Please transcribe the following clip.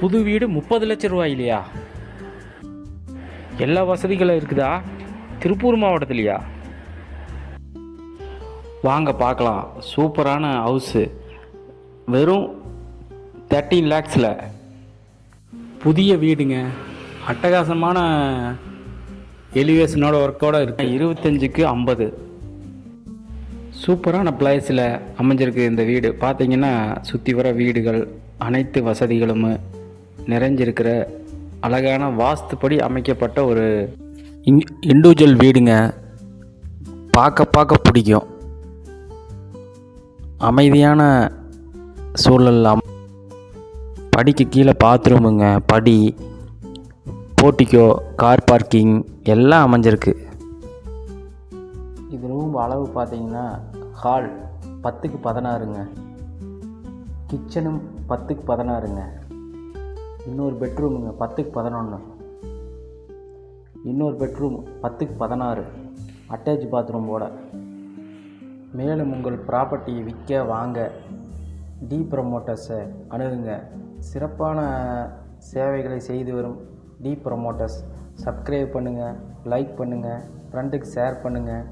புது வீடு 30 லட்சம் ரூபாயிலையா? எல்லா வசதிகளும் இருக்குதா? திருப்பூர் மாவட்டத்துலையா? வாங்க பார்க்கலாம். சூப்பரான ஹவுஸு, வெறும் 13 லேக்ஸில் புதிய வீடுங்க. அட்டகாசமான எலிவேஷனோட ஒர்க்கோடு இருக்கு. 25க்கு 50 சூப்பரான பிளேஸில் அமைஞ்சிருக்கு இந்த வீடு. பார்த்தீங்கன்னா சுற்றி வர வீடுகள் அனைத்து வசதிகளும் நிறைஞ்சிருக்கிற அழகான வாஸ்துப்படி அமைக்கப்பட்ட ஒரு இண்டிவிஜுவல் வீடுங்க. பார்க்க பிடிக்கும். அமைதியான சூழல். படிக்கு கீழே பாத்ரூமுங்க, படி, போர்ட்டிக்கோ, கார் பார்க்கிங் எல்லாம் அமைஞ்சிருக்கு. இது ரூம் அளவு பார்த்தீங்கன்னா ஹால் 10க்கு 16ங்க, கிச்சனும் 10க்கு 16ங்க, இன்னொரு பெட்ரூமுங்க 10க்கு 11, இன்னொரு பெட்ரூம் 10க்கு 16, அட்டாச் பாத்ரூம் போட. மேலும் உங்கள் ப்ராப்பர்ட்டியை விற்க வாங்க டி ப்ரமோட்டர்ஸை அணுகுங்க. சிறப்பான சேவைகளை செய்து வரும் டி ப்ரமோட்டர்ஸ். சப்ஸ்கிரைப் பண்ணுங்கள், லைக் பண்ணுங்கள், ஃப்ரெண்டுக்கு ஷேர் பண்ணுங்கள்.